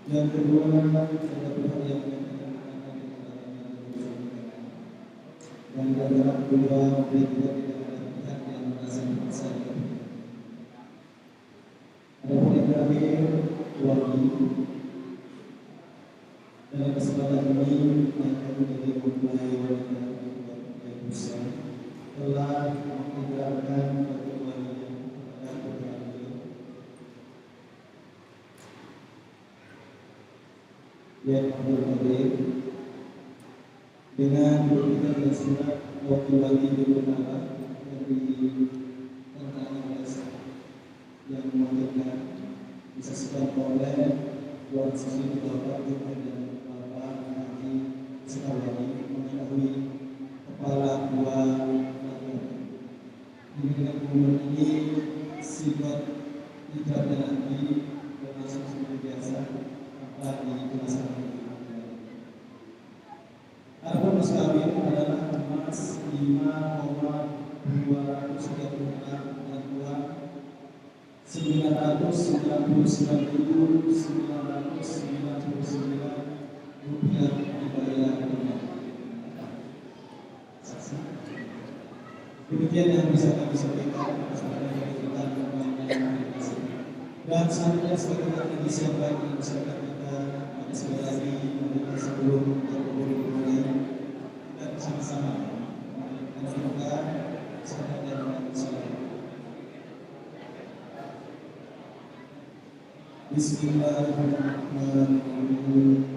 Yang kedua adalah yang adalah kedua tidak ada pihak yang merasa dipaksa. Adapun yang terakhir wali dalam kesempatan ini yang kami dari memulai wanita yang besar telah mengingatkan pertemuan yang berlaku yang berbagai dengan berbeda surat wakil wali di utara dari tentang yang mewakilkan disaksikan oleh Tuan Sri Bapak dan Bapak Haji Sekawali mengetahui kepala dua rakyat. Ini dengan umur ini sifat tidak ada lagi termasuk seperti biasa apa di kemasan. Adapun mas kawin adalah emas 5,236 dan uang 999.999 rupiah dibayar dengan saksi. Demikian yang bisa kami sampaikan kepada kita dan selanjutnya sebagai yang disiapkan di masyarakat kita pada sekali lagi sebelum dimulai kita bersama-sama menentukan sahabat dan salam. Bismillahirrahmanirrahim.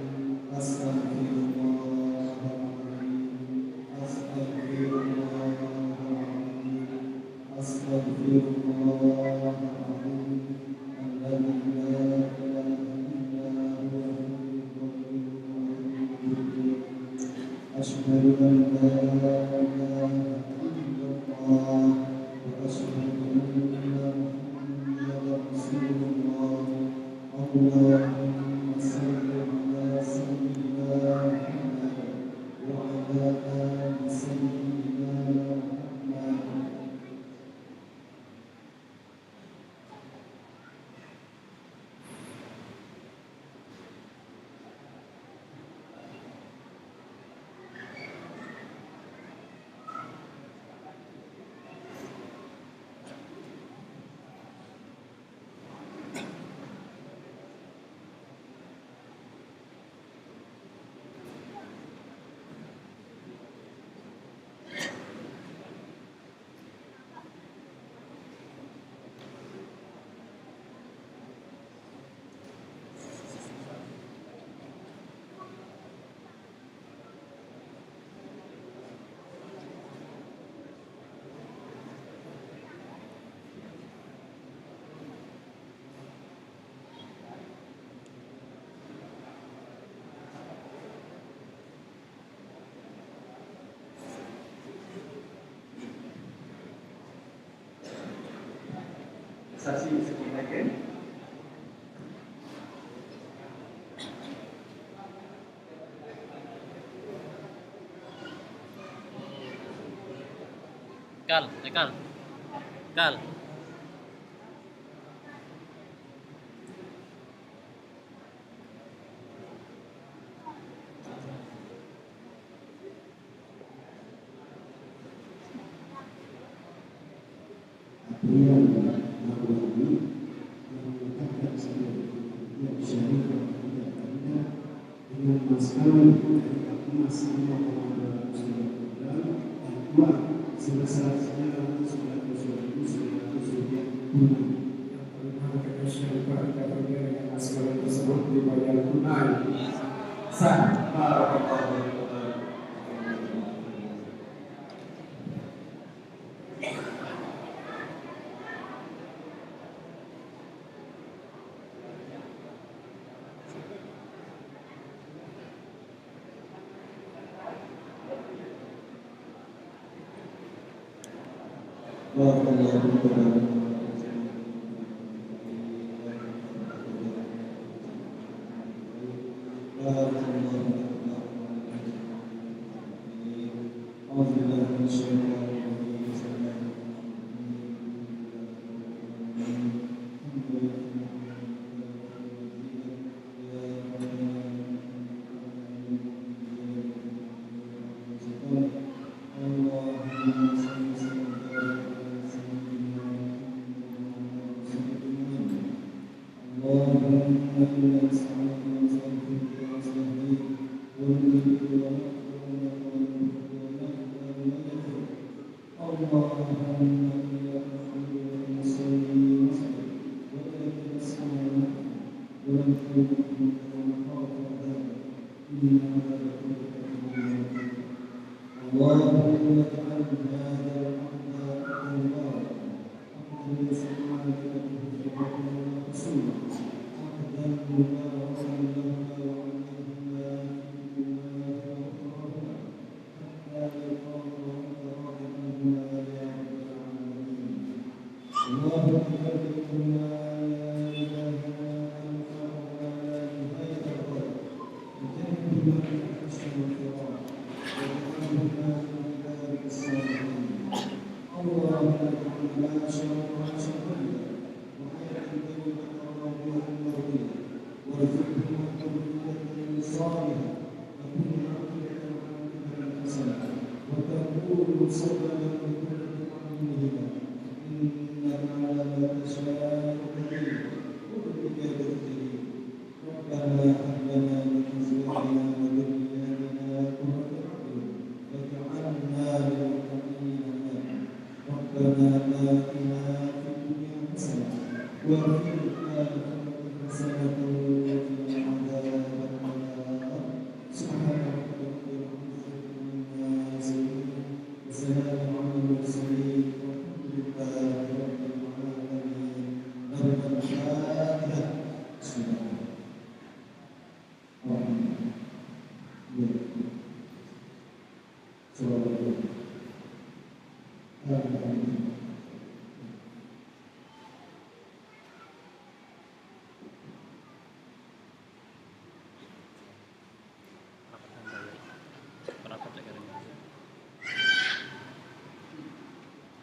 Asyhadu an la ilaha illallah wa asyhadu anna Muhammadan Rasulullah. Allahumma shalli ala sayyidina Muhammad wa ala ali sayyidina Muhammad. Saksi sekian. Kal. Mas kawin dari emas 5,2 dan uang 999.999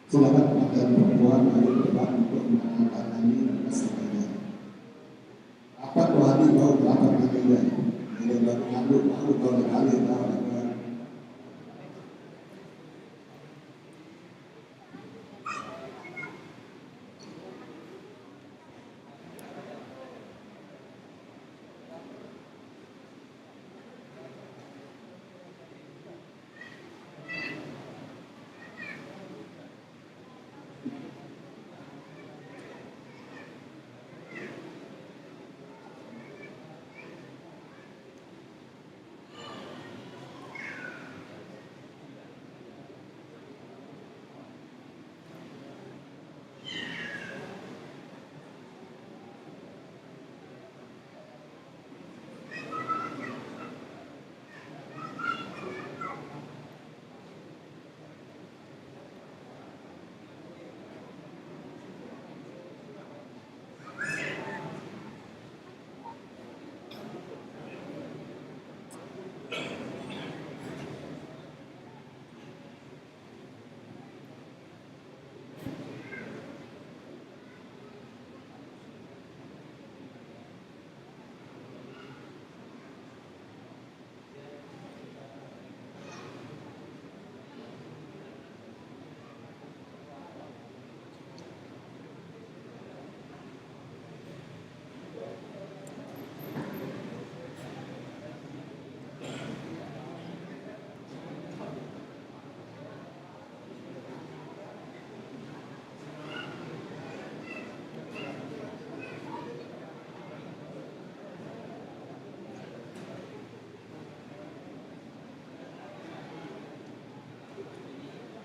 Silakan kepada perempuan ayo depan untuk menandatangani persetujuan. Apa tuh hari kau dapat menilai? Jadi baru ngandung aku tahu kali tahu apa.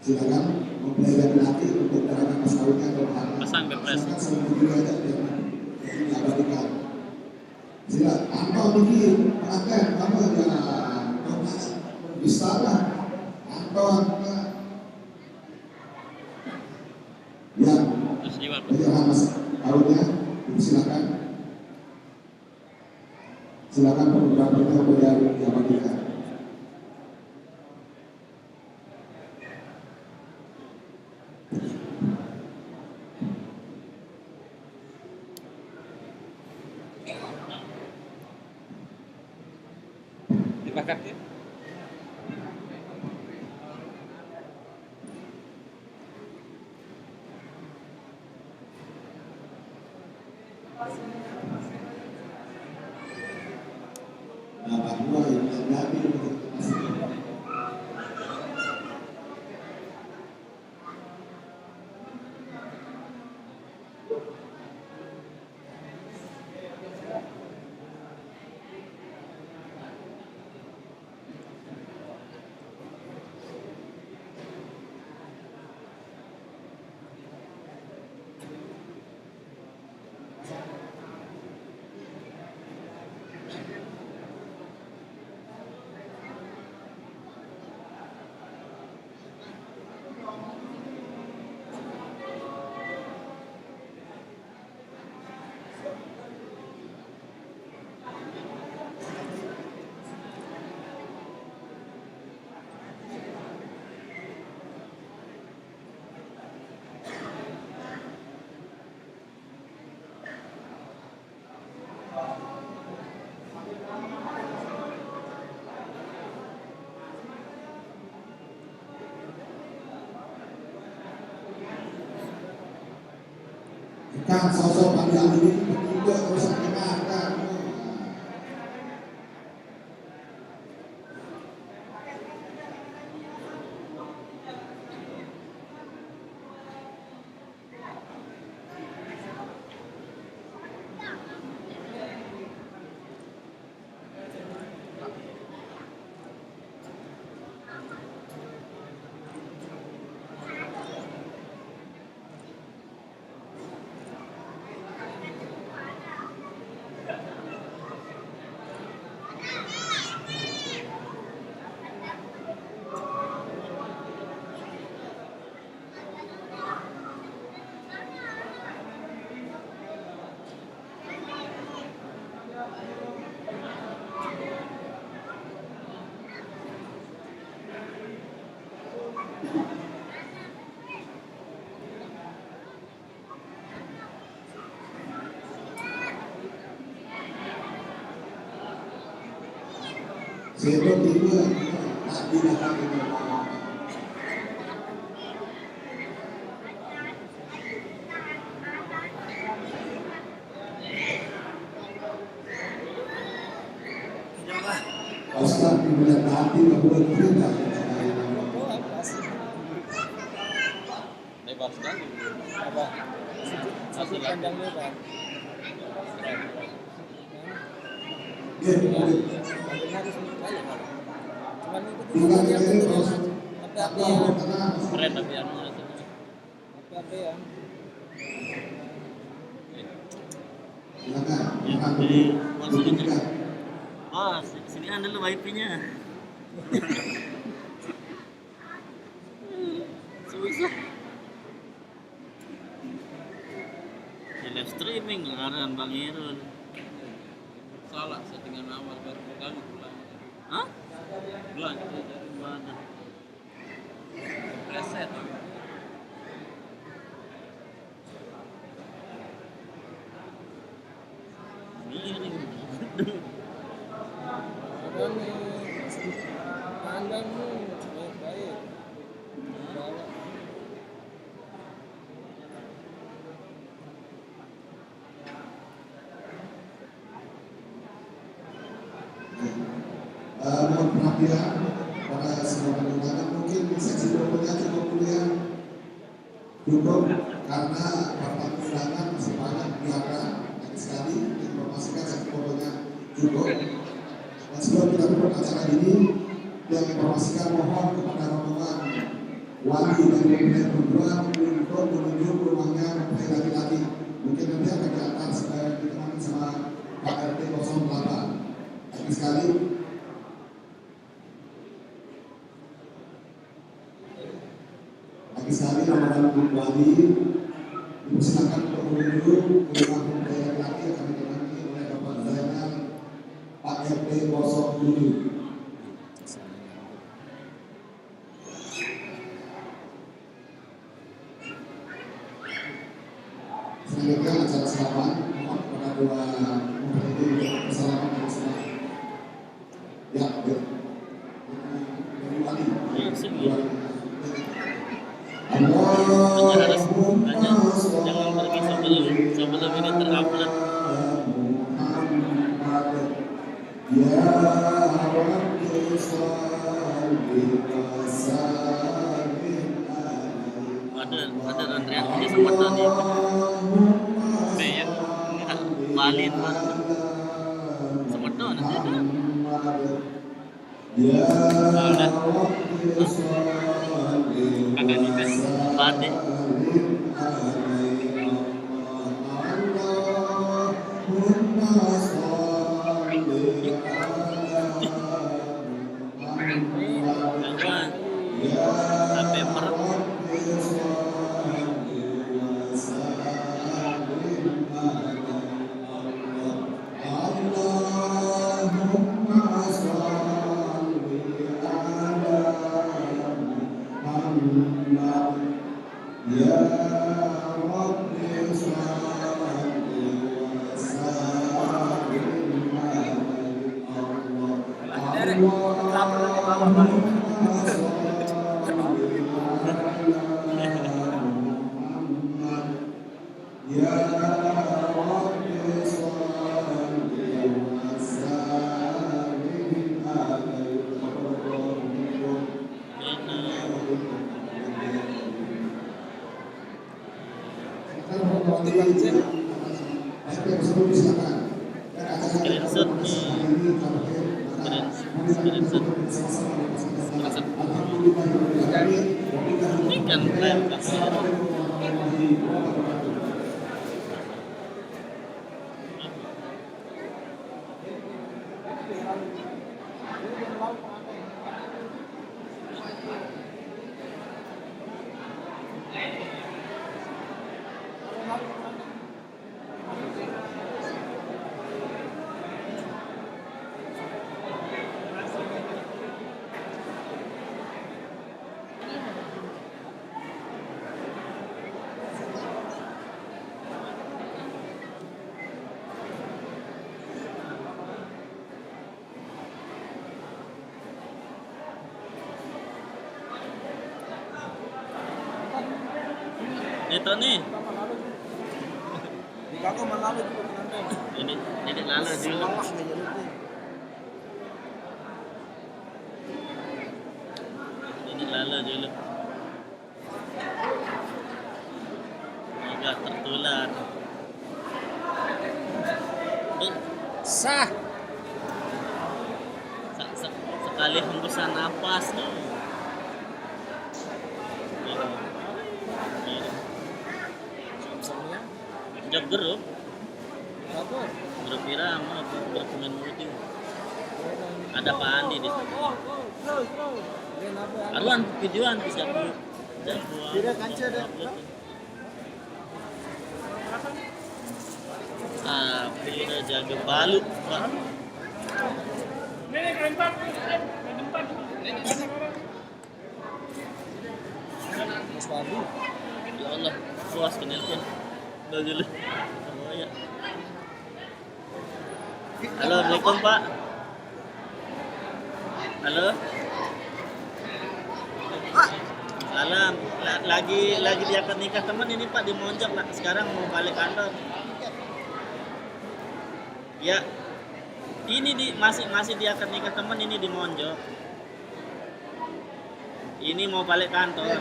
Silakan mempelai laki-laki untuk gerakan mas kawinnya atau maharnya. Pasang bepres. Silakan selalu berdiri aja biar diabadikan. Silakan antau begini, pengantin, kamu ya, bisa lah. Antau ya, bagaimana mas kawinnya? Silakan. Silakan fotografernya biar diabadikan. Dibakar ya? Nah, bahwa yang terjadi untuk kan sosok Pak Ali ini bertindak terus mendengarkan. Sebelum itu tadi datang ke Ustaz dibilang hati kemudian perintah. Lebar sekali. Apa? Sudut pandang lebar. Dia kemudian Harus banyak hal. Cuman itu bukan yang ini terus apa-apa Keren tapi anunya. ya. silakan. Jadi maksudnya sini anda dulu wifi-nya. Susah. Di live streaming ngaran Bang Irul. Salah settingan awal baru kali pulang. Hah? Bulan dari mana? Preset. Miring. Pandangmu baik-baik. Bawa. Mohon perhatian pada semua undangan, mungkin seksi berikutnya cukup kuliah cukup karena bapak undangan masih banyak biarkan dan sekali informasikan seksi fotonya cukup. Dan sebelum kita tutup acara ini, yang informasikan mohon kepada rombongan wali dan pimpinan perguruan untuk menuju ke rumahnya mempelai laki-laki. Mungkin nanti akan diantar ditemani sama Pak RT 08. Lagi sekali, rombongan wali dipersilakan untuk menuju ke rumah mempelai laki-laki yang akan ditemani oleh Bapak Zainal Pak RT 07. Selanjutnya acara salaman, mohon kepada dua mempelai untuk bersalaman dan bersalam. Ya, dari wali. Hanya jangan pergi sebelum ini terupload. Ya Rabbi salli wa sallim Ada Andrean punya sempat tadi kayak Malin sempat tuh nanti itu ada kagak nikah batik sampai perut Ya Rabbi salli wa sallim screenshot nih screenshot ini kan live kasih itu nih ini lalu dulu ini lalu dulu agak tertular Sah. sekali hembusan napas nih job grup irama grup pemain muda ada Pak Andi di situ aruan videoan bisa grup dan Tidak kanca dah. udah jaga balu Pak Mas Fadli. ya Allah puas ke nelpon udah dulu oh ya halo assalamualaikum Pak halo salam lagi di akad nikah teman ini Pak di Monjak Pak sekarang mau balik kantor ya ini masih di akad nikah teman ini di Monjak ini mau balik kantor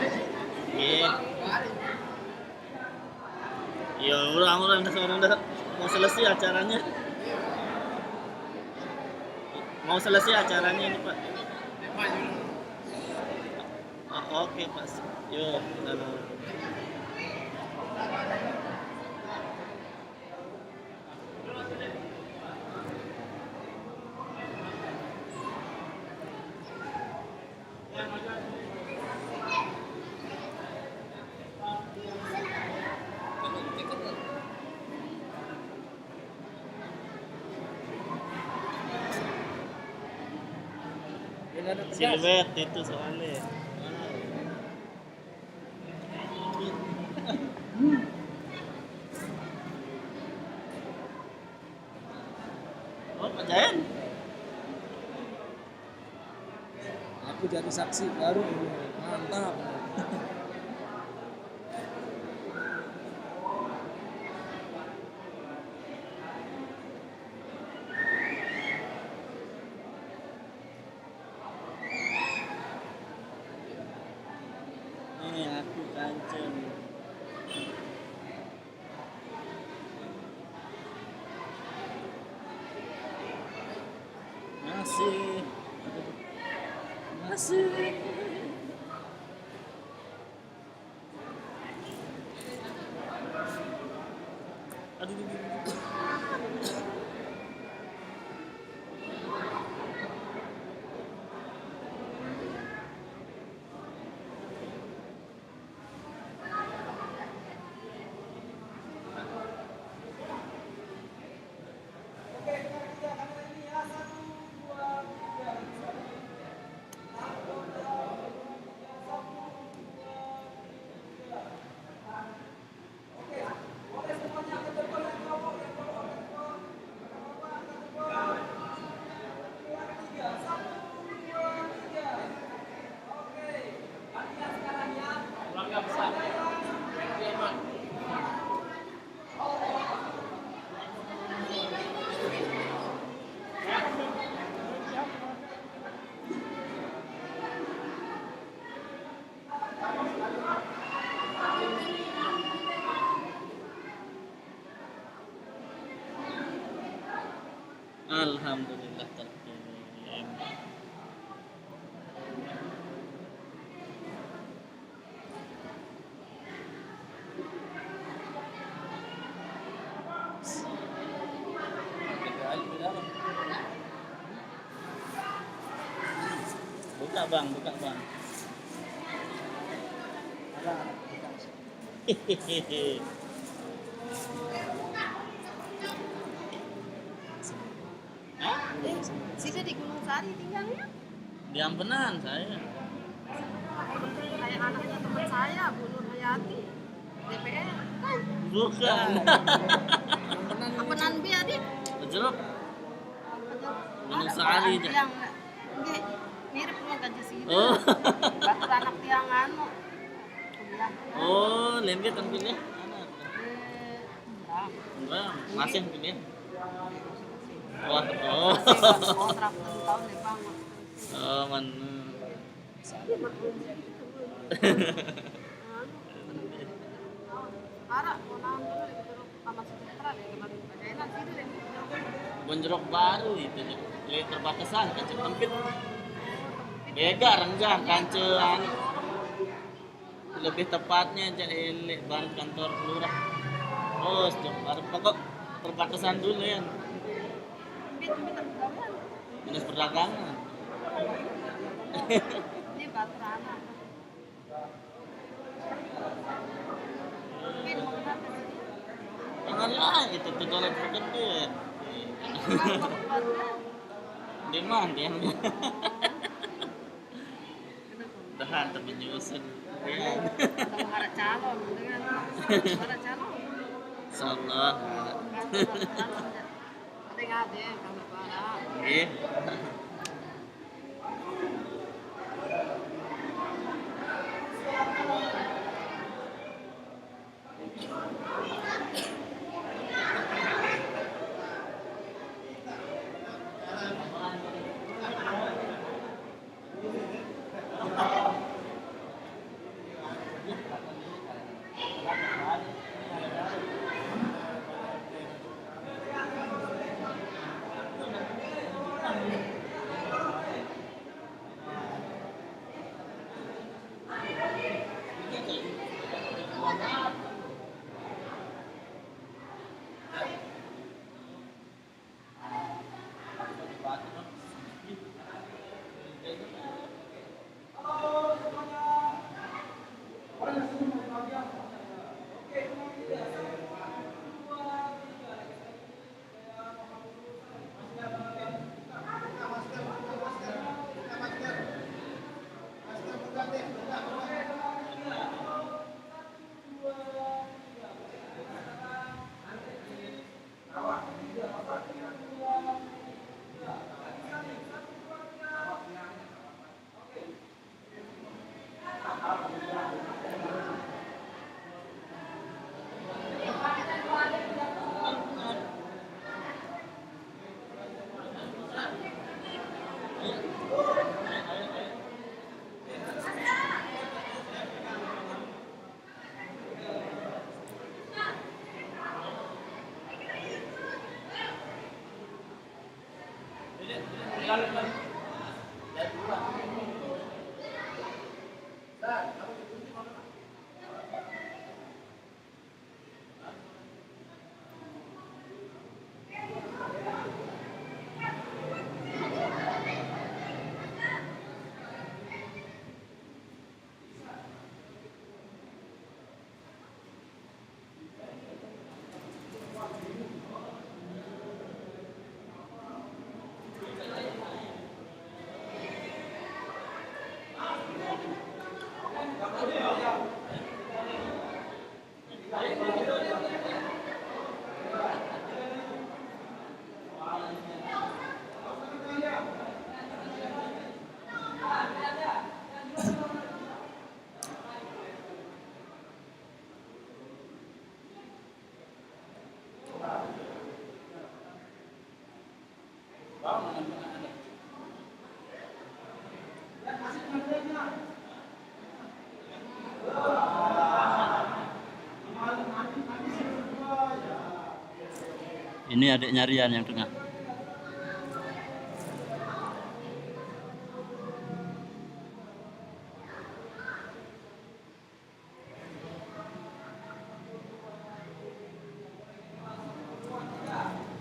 ya orang udah mau selesai acaranya ini Pak Oke Pak. Yuk. Silhouette itu soalnya. Oh, Pak Jayan. Aku jadi saksi baru ini. Mantap. Ini aku kancen. Masih. Aduh. Alhamdulillah terkirim. Buka bang. Hehehe. Sisa di Gunung Sari tinggalnya? Di Ampenan saya. Kayak anaknya teman saya, Bu Nur Hayati, DPR. Kan? Bukan. Apaan bi adik? Jeruk. Gunung Sari aja. Yang enggak mirip dengan gaji sini. Oh. Batur anak tiang anu. Kuliah. Oh, lembek kan pilih. Enggak. Enggak, masih pilih. Oh. Kontrak 7 tahun deh Bang. Oh, man. Parah, mau nambah lagi jeruk sama sejahtera deh kemarin. Enak sih deh. Bonjerok baru itu lihat perbatasan kancing tempit. Bega renggah kancean. Lebih tepatnya Jaile baru kantor lurah. Oh, baru pokok perbatasan dulu ya. Dinas perdagangan. Ini batur anak. Ini mau kenapa sih? Janganlah itu tujuan gede. Di mana dia? Tahan tapi nyusun. Ya. Kalau ada calon dengan ada calon. Insyaallah. Ada nggak ada kalau para. Eh. Ini adiknya Rian yang tengah.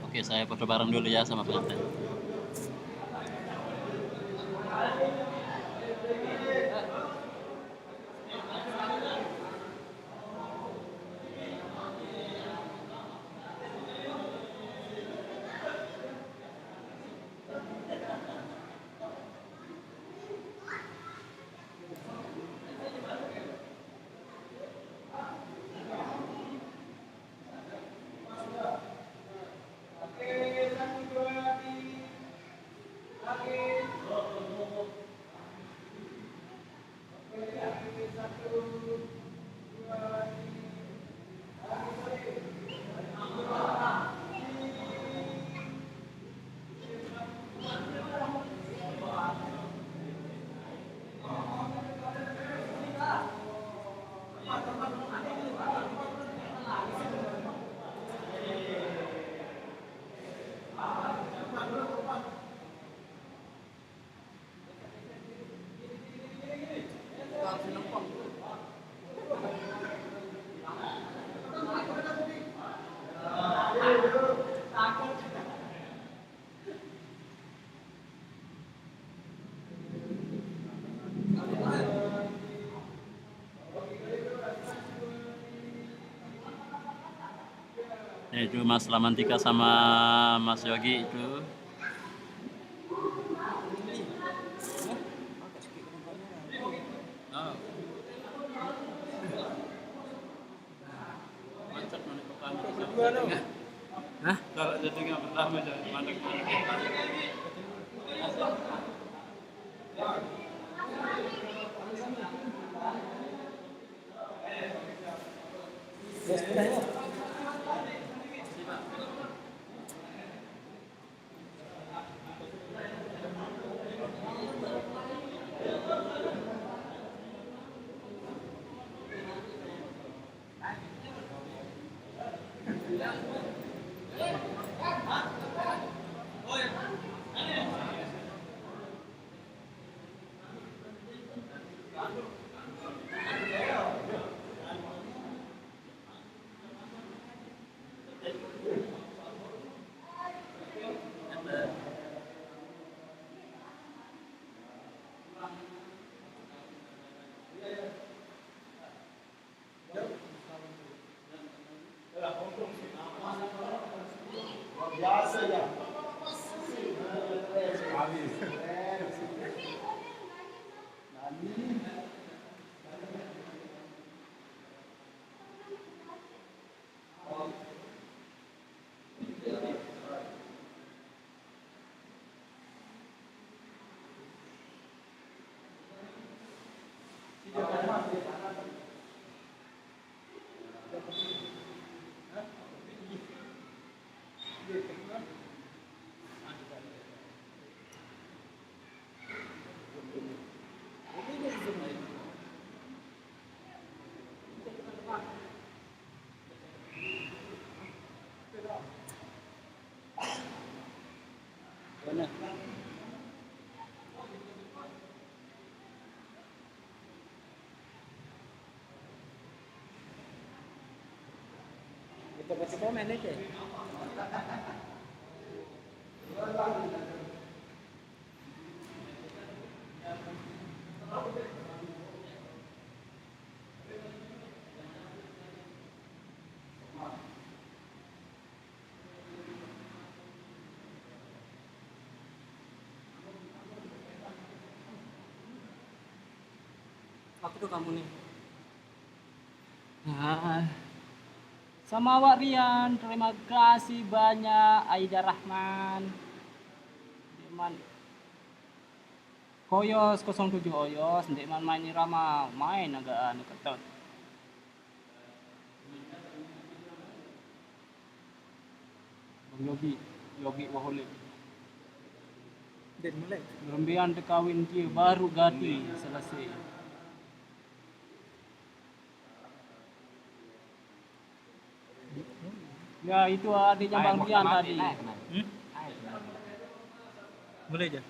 Oke, saya foto bareng dulu ya sama pengantin. Itu Mas Lamantika sama Mas Yogi itu. Hah? Kalau jadi nggak pertama jangan mandek. Kita kasih komen aja. Apa tuh kamu nih? Nah, sama Wak Rian, terima kasih banyak. Aida Rahman, Deman Koyos 07 Oyos, Deman main irama, main agak anu ketot. Bang Yogi Waholik. Dan mulai. Rembian kawin dia baru ganti selesai. Ya itu adiknya Bang Dian tadi. Boleh aja.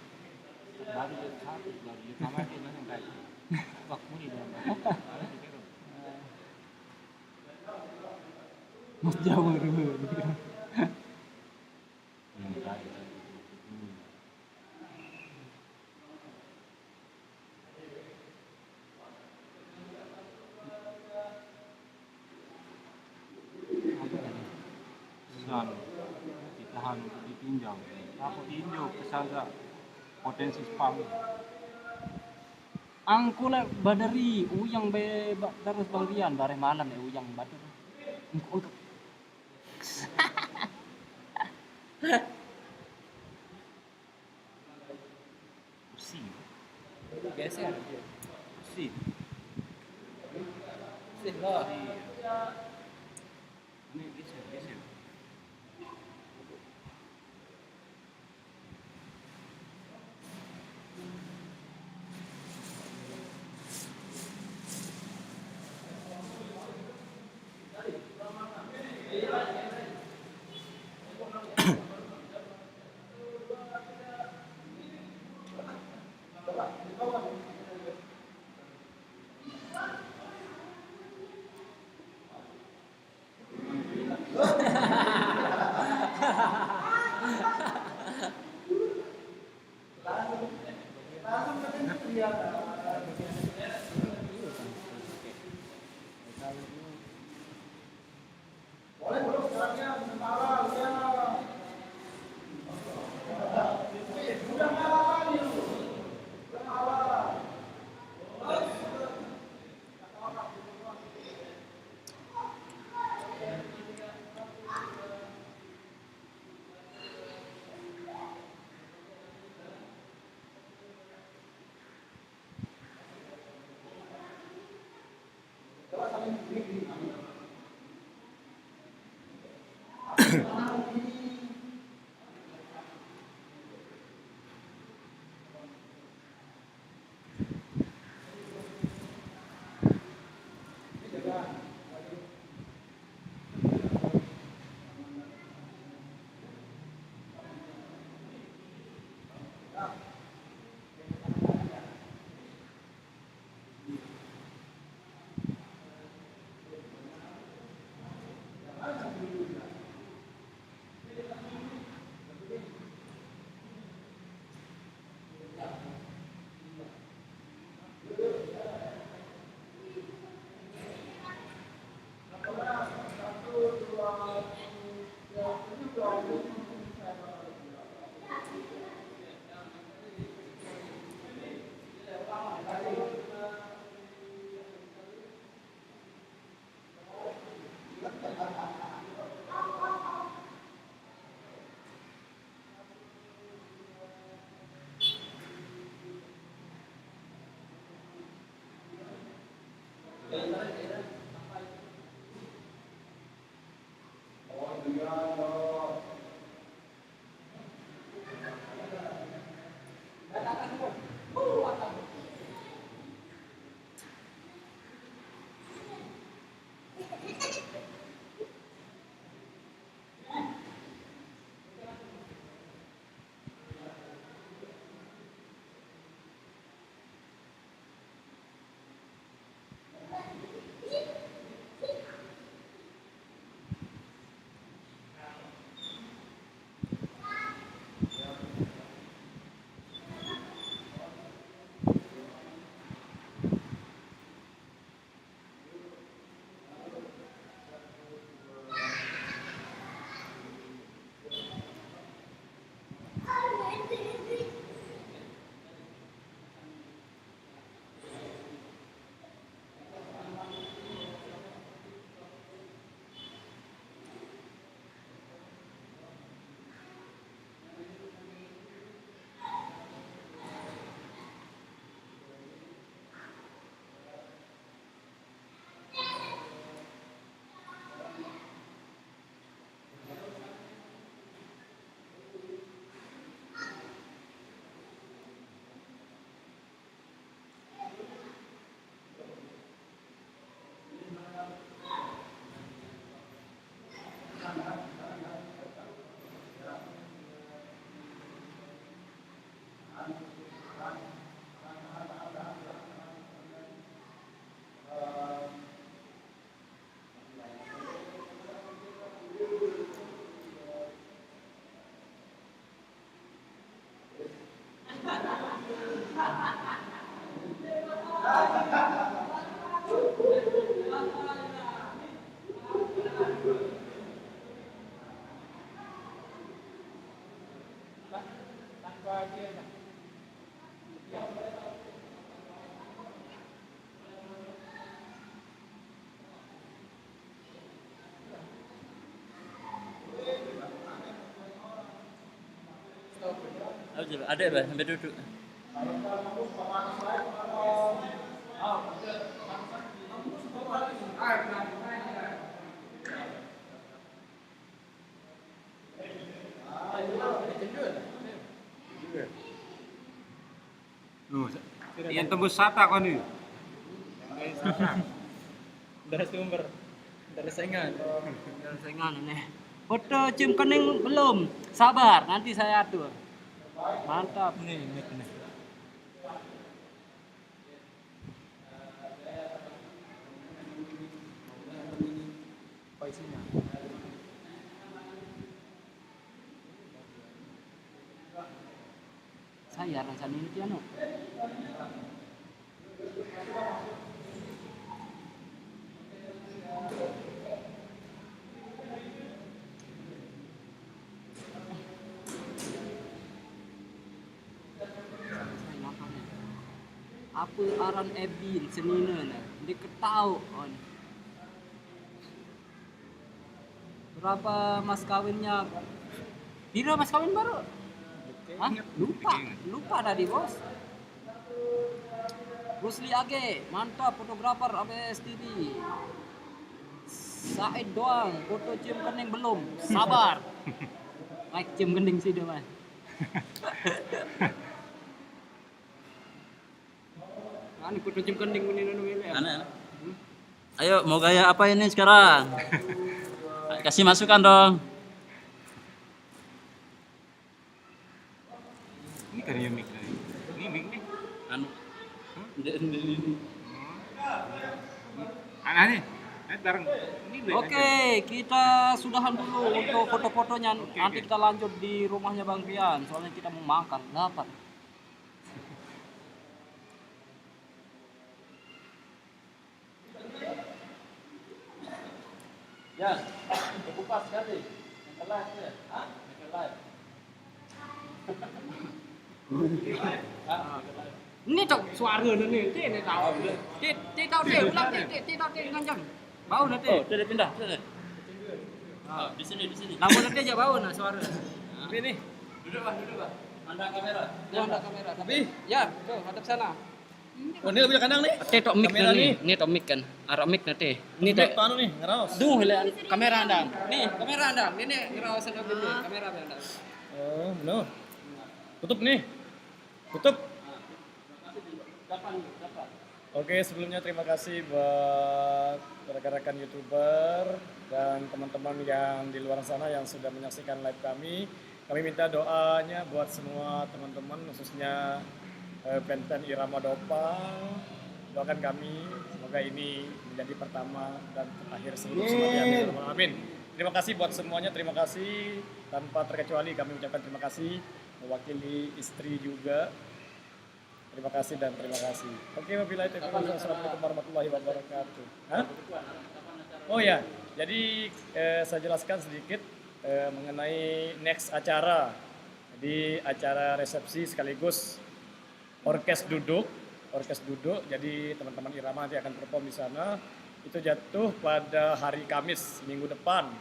Mas Jawa dulu. Ditahan untuk ditinjau. Aku tinjau kesaga potensi spam. Angku lek badari uyang be terus Bang Dian bare malam ya uyang badar. Angku tuh. Pusing. Geser. Pusing. Sih lah. Ini geser. Ada bah, sampai duduk. Tuh, yang tembus sata kau nih. Dari sumber, dari saingan. Jangan saingan nih. Foto cium kening belum? Sabar, nanti saya atur. Mantap. Nih, mic nih. Apa isinya? Saya rasanya ini piano. Apa aran Ebin senina na diketau on. Berapa mas kawinnya? Biro mas kawin baru? Hah? Lupa tadi bos. Rusli Age, mantap fotografer ABS TV. Said doang, foto cium kening belum. Sabar. Like cium kening sih dia mas. Ini foto cium kening ini. Anak. Ayo, mau gaya apa ini sekarang? Kasih masukan dong. Ini kan yang mic nih. Ini mic nih. Anu. Anak nih. Bareng. Ini gue Oke, kita sudahan dulu untuk foto-fotonya. Nanti kita lanjut di rumahnya Bang Rian. Soalnya kita mau makan. Lapar. Ya, kupas sekali. Yang kelas ya. Hah? Yang kelas. Ini cok suara nih. Ini tahu. Ti tahu dia. Ulang ti tahu dia ngancam. Bau nanti. Oh, sudah pindah. Sudah. Oh, di sini. Namun nanti aja bau nah suara. Ini. Duduk, Pak. Pandang kamera. Ya ada kamera. Tapi ya, tuh hadap sana. Oh, ini lebih kandang nih. Te tok mic Kamera nih. nih. Ini tok mic kan. Arah mic nanti. Ini Ini tok. anu nih, ngeraos. Duh, lihat kamera Anda. Nih, kamera Anda. Ini ngerawasan dulu. Kamera Anda. Oh, benar. Tutup nih. Tutup. Oke, sebelumnya terima kasih buat rekan-rekan YouTuber dan teman-teman yang di luar sana yang sudah menyaksikan live kami. Kami minta doanya buat semua teman-teman, khususnya Penten Irama Dopal. Doakan kami, semoga ini menjadi pertama dan terakhir seluruh semuanya. Amin. Terima kasih buat semuanya, terima kasih. Tanpa terkecuali kami ucapkan terima kasih, mewakili istri juga. Terima kasih dan terima kasih. Oke, wabillahi taufiq wal hidayah. Assalamualaikum warahmatullahi wabarakatuh. Hah? Oh ya, jadi saya jelaskan sedikit mengenai next acara. Jadi acara resepsi sekaligus orkes duduk. Jadi teman-teman Irama nanti akan perform di sana. Itu jatuh pada hari Kamis minggu depan,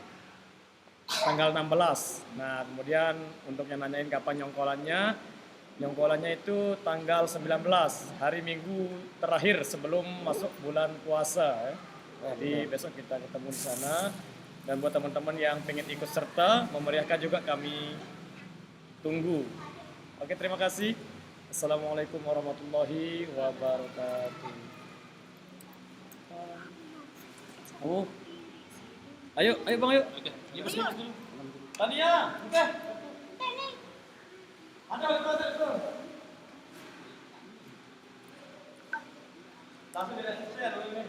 tanggal 16. Nah, kemudian untuk yang nanyain kapan nyongkolannya itu tanggal 19, hari Minggu terakhir sebelum masuk bulan puasa. Jadi besok kita ketemu di sana. Dan buat teman-teman yang pengen ikut serta memeriahkan juga kami tunggu. Oke, terima kasih. Assalamualaikum warahmatullahi wabarakatuh. Oh, ayo bang, ayo. Oke, Tania, oke. Ada. Langsung di resepsi ya dulu ini.